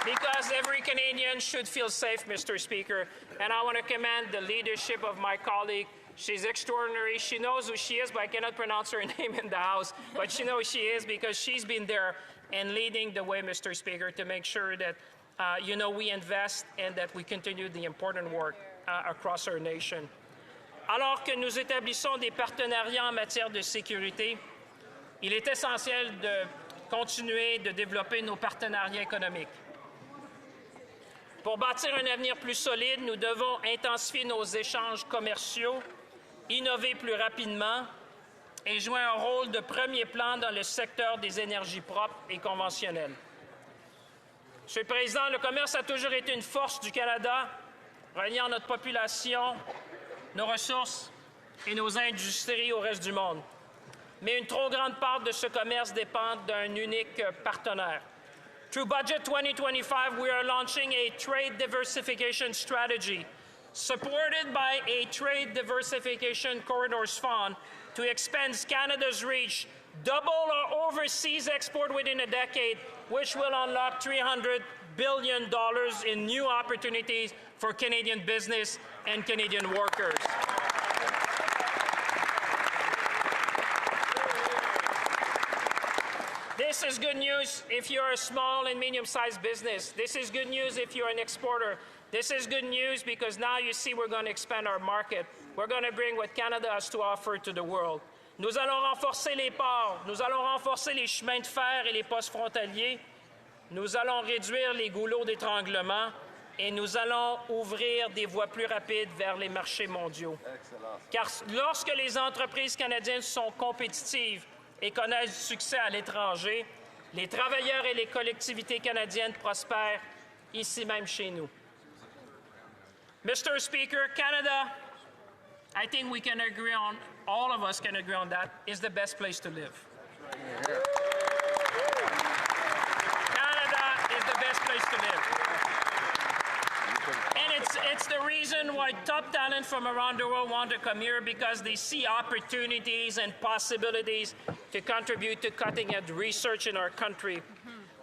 [SPEAKER 1] Because every Canadian should feel safe, Mr. Speaker, and I want to commend the leadership of my colleague. She's extraordinary. She knows who she is, but I cannot pronounce her name in the House. But she knows who she is because she's been there and leading the way, Mr. Speaker, to make sure that, we invest and that we continue the important work across our nation. Alors que nous établissons des partenariats en matière de sécurité, il est essentiel de continuer de développer nos partenariats économiques. Pour bâtir un avenir plus solide, nous devons intensifier nos échanges commerciaux, innover plus rapidement et jouer un rôle de premier plan dans le secteur des énergies propres et conventionnelles. Monsieur le Président, le commerce a toujours été une force du Canada, reliant notre population, nos ressources et nos industries au reste du monde. Mais une trop grande part de ce commerce dépend d'un unique partenaire. Through Budget 2025, we are launching a trade diversification strategy supported by a Trade Diversification Corridors Fund to expand Canada's reach, double our overseas export within a decade, which will unlock $300 billion in new opportunities for Canadian business and Canadian workers. This is good news if you're a small and medium-sized business. This is good news if you're an exporter. This is good news because now you see we're going to expand our market. We're going to bring what Canada has to offer to the world. Nous allons renforcer les ports, nous allons renforcer les chemins de fer et les postes frontaliers, nous allons réduire les goulots d'étranglement et nous allons ouvrir des voies plus rapides vers les marchés mondiaux. Car lorsque les entreprises canadiennes sont compétitives et connaissent du succès à l'étranger, les travailleurs et les collectivités canadiennes prospèrent ici même chez nous. Mr. Speaker, Canada, I think we can agree on, all of us can agree on that, is the best place to live. Canada is the best place to live. And it's the reason why top talent from around the world want to come here, because they see opportunities and possibilities to contribute to cutting-edge research in our country.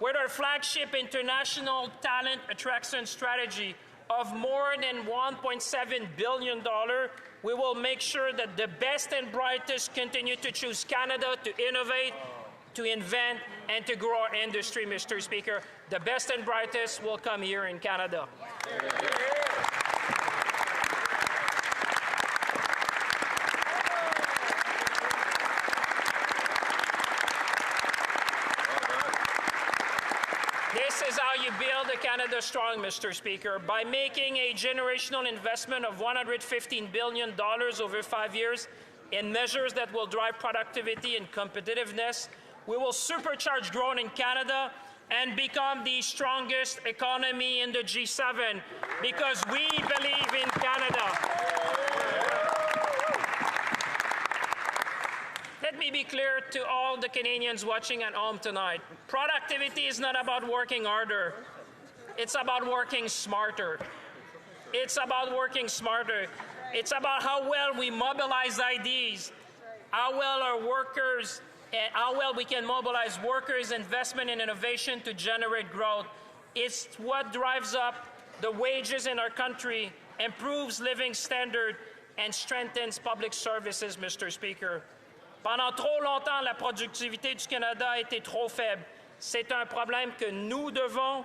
[SPEAKER 1] With our flagship international talent attraction strategy of more than $1.7 billion, we will make sure that the best and brightest continue to choose Canada to innovate, to invent, and to grow our industry, Mr. Speaker. The best and brightest will come here in Canada. This is how you build a Canada strong, Mr. Speaker, by making a generational investment of $115 billion over 5 years in measures that will drive productivity and competitiveness. We will supercharge growth in Canada and become the strongest economy in the G7 because we believe in Canada. Let me be clear to all the Canadians watching at home tonight. Productivity is not about working harder. It's about working smarter. It's about working smarter. It's about how well we mobilize ideas, how well our workers, and how well we can mobilize workers, investment, and innovation to generate growth. It's what drives up the wages in our country, improves living standard, and strengthens public services, Mr. Speaker. Pendant trop longtemps, la productivité du Canada a été trop faible. C'est un problème que nous devons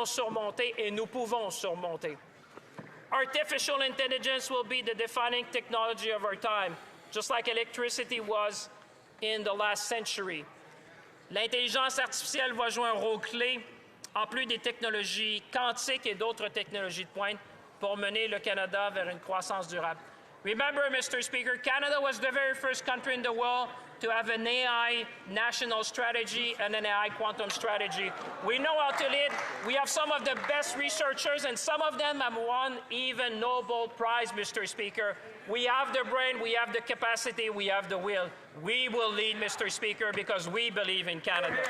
[SPEAKER 1] surmonter et nous pouvons surmonter. Artificial intelligence will be the defining technology of our time, just like electricity was in the last century. L'intelligence artificielle va jouer un rôle clé, en plus des technologies quantiques et d'autres technologies de pointe, pour mener le Canada vers une croissance durable. Remember, Mr. Speaker, Canada was the very first country in the world to have an AI national strategy and an AI quantum strategy. We know how to lead. We have some of the best researchers, and some of them have won even Nobel Prize, Mr. Speaker. We have the brain, we have the capacity, we have the will. We will lead, Mr. Speaker, because we believe in Canada.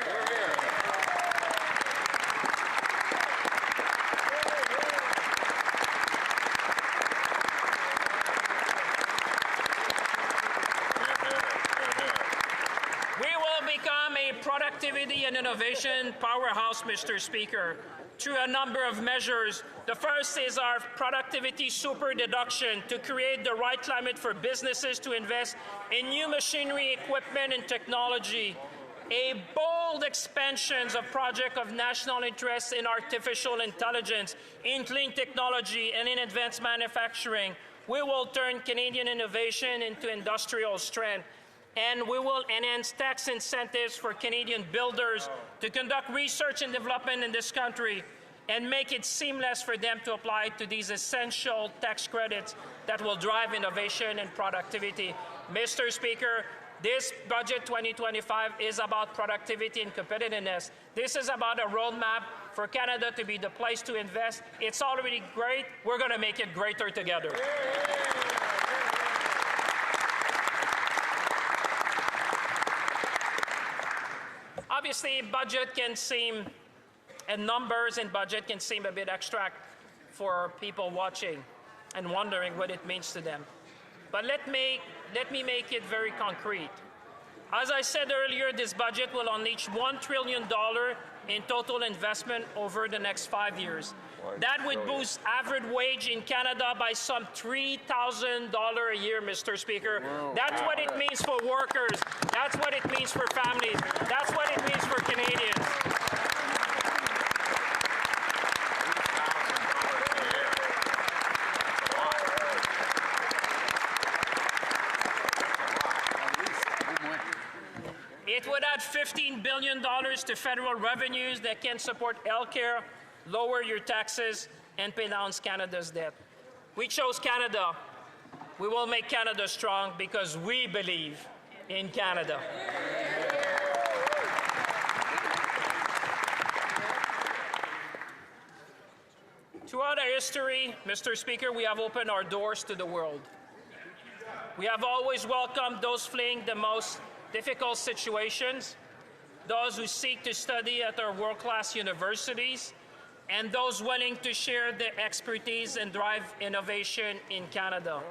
[SPEAKER 1] Productivity and innovation powerhouse, Mr. Speaker, through a number of measures. The first is our productivity super deduction to create the right climate for businesses to invest in new machinery, equipment, and technology. A bold expansions of projects of national interest in artificial intelligence, in clean technology, and in advanced manufacturing. We will turn Canadian innovation into industrial strength. And we will enhance tax incentives for Canadian builders to conduct research and development in this country and make it seamless for them to apply to these essential tax credits that will drive innovation and productivity. Mr. Speaker, this budget 2025 is about productivity and competitiveness. This is about a roadmap for Canada to be the place to invest. It's already great. We're going to make it greater together. Obviously, budget can seem, and numbers in budget can seem a bit abstract. for people watching and wondering what it means to them. But let me make it very concrete. As I said earlier, this budget will unleash $1 trillion in total investment over the next 5 years. That would boost average wage in Canada by some $3,000 a year, Mr. Speaker. That's what it means for workers. That's what it means for families. That's what it means for Canadians. It would add $15 billion to federal revenues that can support healthcare, lower your taxes, and pay down Canada's debt. We chose Canada. We will make Canada strong because we believe in Canada. Throughout our history, Mr. Speaker, we have opened our doors to the world. We have always welcomed those fleeing the most difficult situations, those who seek to study at our world-class universities, and those willing to share their expertise and drive innovation in Canada.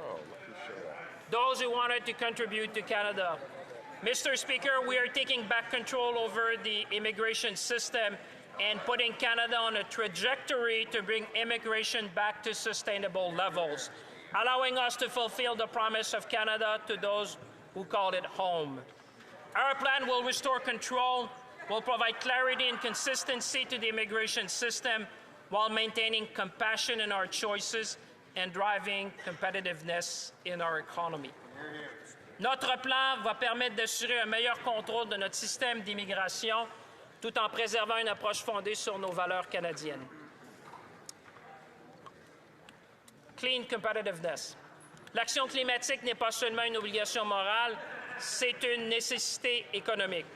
[SPEAKER 1] Those who wanted to contribute to Canada. Mr. Speaker, we are taking back control over the immigration system and putting Canada on a trajectory to bring immigration back to sustainable levels, allowing us to fulfill the promise of Canada to those who call it home. Our plan will restore control, will provide clarity and consistency to the immigration system while maintaining compassion in our choices and driving competitiveness in our economy. Notre plan va permettre d'assurer un meilleur contrôle de notre système d'immigration tout en préservant une approche fondée sur nos valeurs canadiennes. Clean competitiveness. L'action climatique n'est pas seulement une obligation morale, c'est une nécessité économique.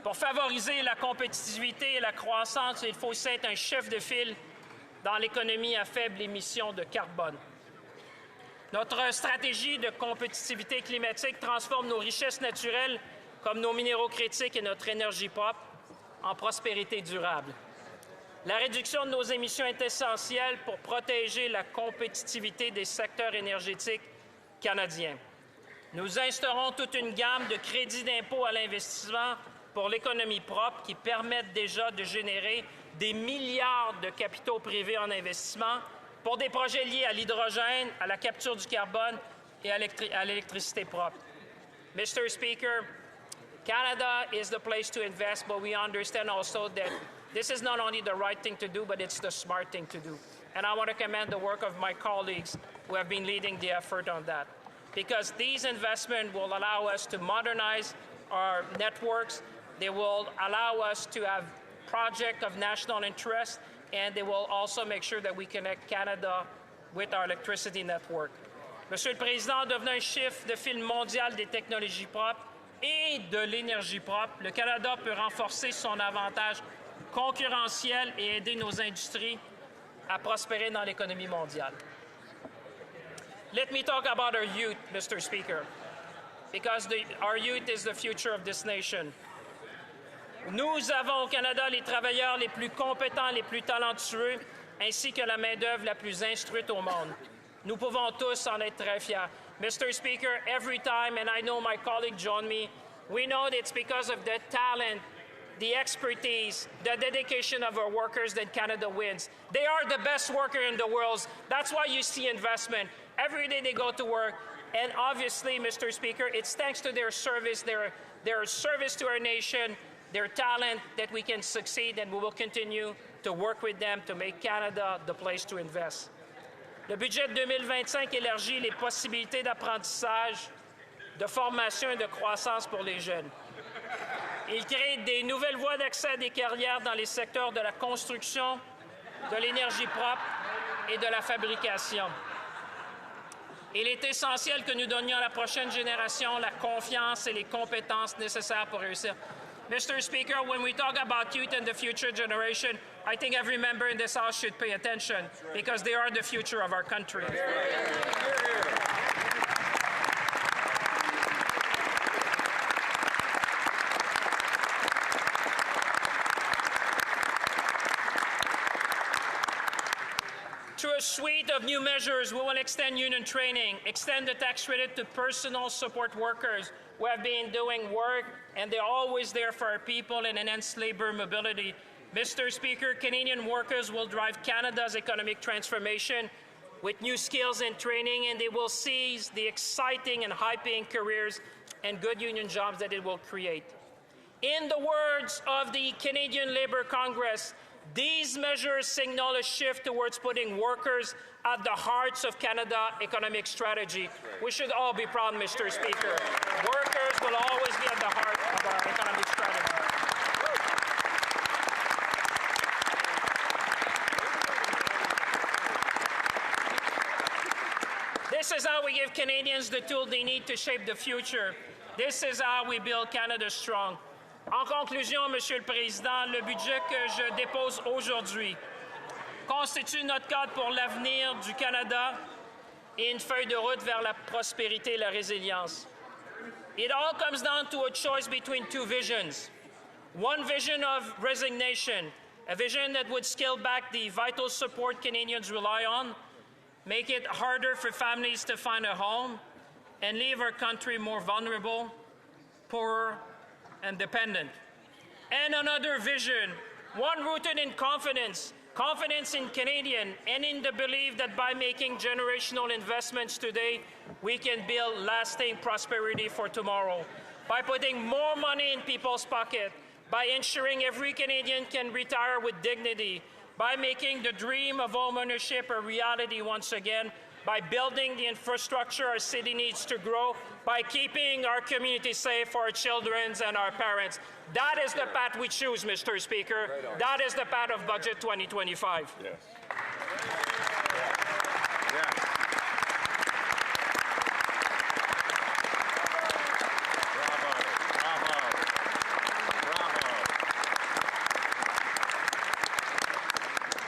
[SPEAKER 1] Pour favoriser la compétitivité et la croissance, il faut aussi être un chef de file dans l'économie à faible émission de carbone. Notre stratégie de compétitivité climatique transforme nos richesses naturelles, comme nos minéraux critiques et notre énergie propre, en prospérité durable. La réduction de nos émissions est essentielle pour protéger la compétitivité des secteurs énergétiques canadiens. Nous instaurons toute une gamme de crédits d'impôt à l'investissement pour l'économie propre qui permettent déjà de générer des milliards de capitaux privés en investissement pour des projets liés à l'hydrogène, à la capture du carbone et à l'électricité propre. Mr. Speaker, Canada is the place to invest, but we understand also that this is not only the right thing to do, but it's the smart thing to do. And I want to commend the work of my colleagues who have been leading the effort on that. Because these investments will allow us to modernize our networks, they will allow us to have projects of national interest, and they will also make sure that we connect Canada with our electricity network. Monsieur le Président, en devenant un chef de file mondial des technologies propres et de l'énergie propre, le Canada peut renforcer son avantage concurrentiel et aider nos industries à prospérer dans l'économie mondiale. Let me talk about our youth, Mr. Speaker, because our youth is the future of this nation. Nous avons au Canada les travailleurs les plus compétents, les plus talentueux, ainsi que la main-d'œuvre la plus instruite au monde. Nous pouvons tous en être très fiers. Mr. Speaker, every time, and I know my colleague joined me, we know that it's because of the talent, the expertise, the dedication of our workers that Canada wins. They are the best worker in the world. That's why you see investment. Every day they go to work. And obviously, Mr. Speaker, it's thanks to their service, their service to our nation, their talent that we can succeed, and we will continue to work with them to make Canada the place to invest. Le budget 2025 élargit les possibilités d'apprentissage, de formation et de croissance pour les jeunes. Il crée des nouvelles voies d'accès à des carrières dans les secteurs de la construction, de l'énergie propre et de la fabrication. Il est essentiel que nous donnions à la prochaine génération la confiance et les compétences nécessaires pour réussir. Mr. Speaker, when we talk about youth and the future generation, I think every member in this House should pay attention because they are the future of our country. Through a a suite of new measures. We will extend union training, extend the tax credit to personal support workers who have been doing work, and they're always there for our people, and enhance labor mobility. Mr. Speaker, Canadian workers will drive Canada's economic transformation with new skills and training, and they will seize the exciting and high-paying careers and good union jobs that it will create. In the words of the Canadian Labour Congress, these measures signal a shift towards putting workers at the heart of Canada's economic strategy. We should all be proud, Mr. Speaker. Workers will always be at the heart of our economic strategy. This is how we give Canadians the tools they need to shape the future. This is how we build Canada strong. En conclusion, Monsieur le Président, le budget que je dépose aujourd'hui constitue notre cadre pour l'avenir du Canada et une feuille de route vers la prospérité et la résilience. It all comes down to a choice between two visions. One vision of resignation, a vision that would scale back the vital support Canadians rely on, make it harder for families to find a home, and leave our country more vulnerable, poorer, and dependent. And another vision, one rooted in confidence in Canadian, and in the belief that by making generational investments today, we can build lasting prosperity for tomorrow. By putting more money in people's pockets, by ensuring every Canadian can retire with dignity, by making the dream of home ownership a reality once again, by building the infrastructure our city needs to grow, by keeping our community safe for our children and our parents. That is the path we choose, Mr. Speaker. That is the path of Budget 2025.
[SPEAKER 2] Yes.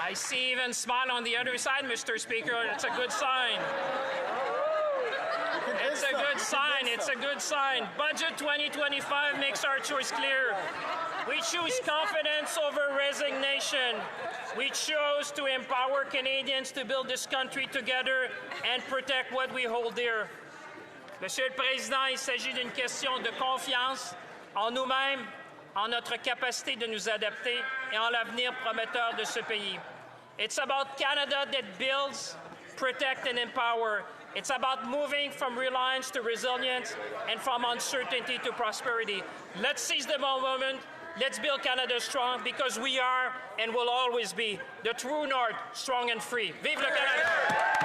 [SPEAKER 1] I see even smile on the other side, Mr. Speaker. It's a good sign. It's a good sign. It's a good sign. Budget 2025 makes our choice clear. We choose confidence over resignation. We chose to empower Canadians to build this country together and protect what we hold dear. Monsieur le Président, il s'agit d'une question de confiance en nous-mêmes, en notre capacité de nous adapter et en l'avenir prometteur de ce pays. It's about Canada that builds, protects, and empowers. It's about moving from reliance to resilience and from uncertainty to prosperity. Let's seize the moment. Let's build Canada strong, because we are and will always be the true north, strong and free. Vive le Canada!